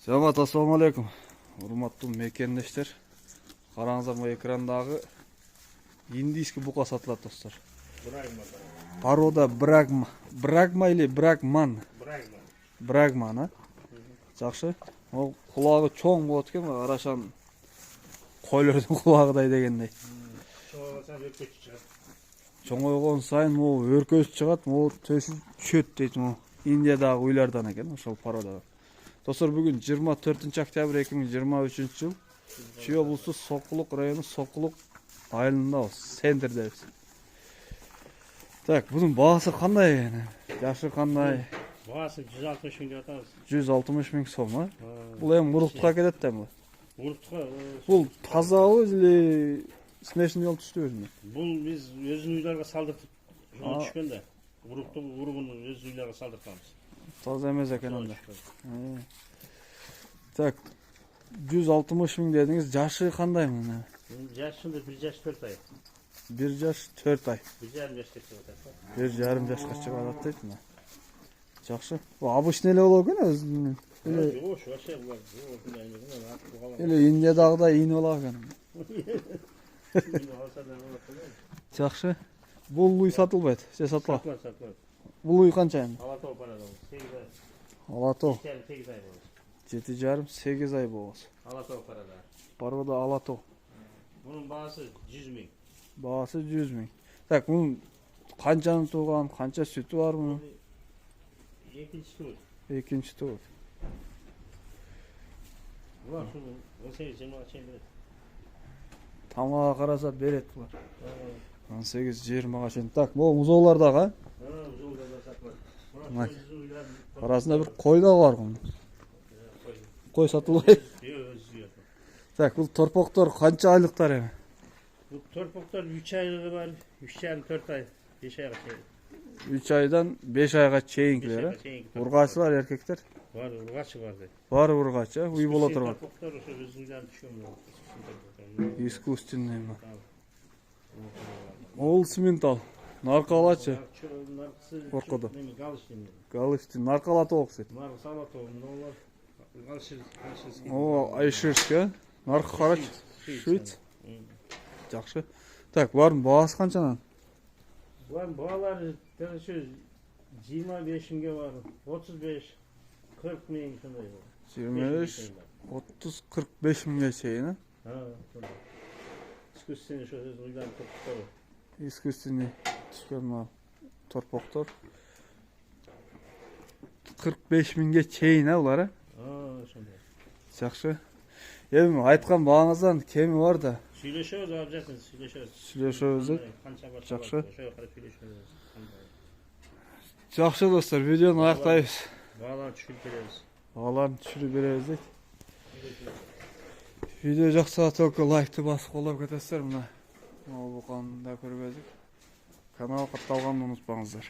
Жамат, ассаламу алейкум. Урматтуу мекендештер. Караңыздар, bu экрандагы индийский бука сатылат, достор. Порода брагма или брагман? Брагман, а? Жакшы. Ол кулагы чоң болот экен, арашан койлордун кулагыдай дегендей. Чоңойгон сайын могу өркөсүп чыгат, могу төшүп түшөт дейт могу. Индиядагы уйлардан экен ошол порода. Достор, бүгүн 24 октябрь 2023 жыл. Чүй облусу Сокулук району Сокулук айылындабыз, центрдебиз. Так, bunun baası qanday? Yaşı qanday? Baası 160 bin atабыз. 160 bin сом, а? Бул эми уруктукка кетет да бул. Уруктукка. Бул тазабы или смешный жол түштүбүзбү? Бул биз өзүн уйларга салдыртып жол түшкөн да. Уруктук уругун өз уйларга салдыртабыз. Таза эмес экен анда. Так, 160 bin dedиңиз, жашы кандай мына? Жашында 1 жаш 4 ай. 1 жаш 4 ай. 1,5 жашка чыгып атат. 1,5 жашка чыгып атат дейт мына. Жакшы. Бул обычный эле болот экен өзүнүн. Жок, вообще булар Эле Индиядагыдай ийин болот экен. Жакшы. Бул уй сатылбайт, же сатылат? Сатылат. Бул уй канча эми? Алатоо парада 8 ай. Алатоо 8 ай болот. 7,5-8 ай болот. Алатоо парада. Порода алатоо. Bunun baası 100 bin. Baası 100 bin. Так, bunun kançanın tuğan, kança sütü var mı? İkinci tur. İkinci tur. Ulan şunu 18-20 açayım beret. Tamağa karasa beret var. 18-20 çeyin. Tak, bu muzollarda ha? Muzollarda satılır. Bak. Arasında bir koy da var bunun. Koy satılıyor. Так, bu torpoklar kança aylıklar emi? Bu torpoklar 3 aylığı var, 3,5-4 ay, 5 ayga çeyin. 3 aydan 5 ayga çeyinkiler. Urgaçı var erkekler? Var, urgaçı var deydi. Var urgaçı, uy bola turgan. Torpoklar ошо өзүнүн түшкөн. Искусственный mi? Ол симентал. Наркалачы. Коркоду. Галышты, наркалаты окшойт. Наркалаты, мыналар галышыр. О, айшырский, наркы карач. Швейц. Жакшы. Так, барын баасы канчанан? Булардын баалары ошо 25 миңге бар, 35, 40 миң шундай бар. 25, 30, 45 миңге чейин, а? Искусственный ошо өзүнүн уйларын torpoktor. Искусственный түшкөн мына торпоктор. 45 миңге чейин, а булар, а? Ошондой. Жакшы. Эми айткан бааңыздан кеми бар да. Сүйлөшөбүз, абжасын сүйлөшөбүз. Сүйлөшөбүз. Канча бар? Жакшы. Ошого карап сүйлөшөбүз. Жакшы достор, видеону аяктайбыз. Бааларын түшүрүп беребиз. Бааларын түшүрүп беребиз дейт. Видео жакса только лайкты басып колдоп кетесиздер мына. Могу буканы да көргөзүп. Канал катталганын унутпаңыздар.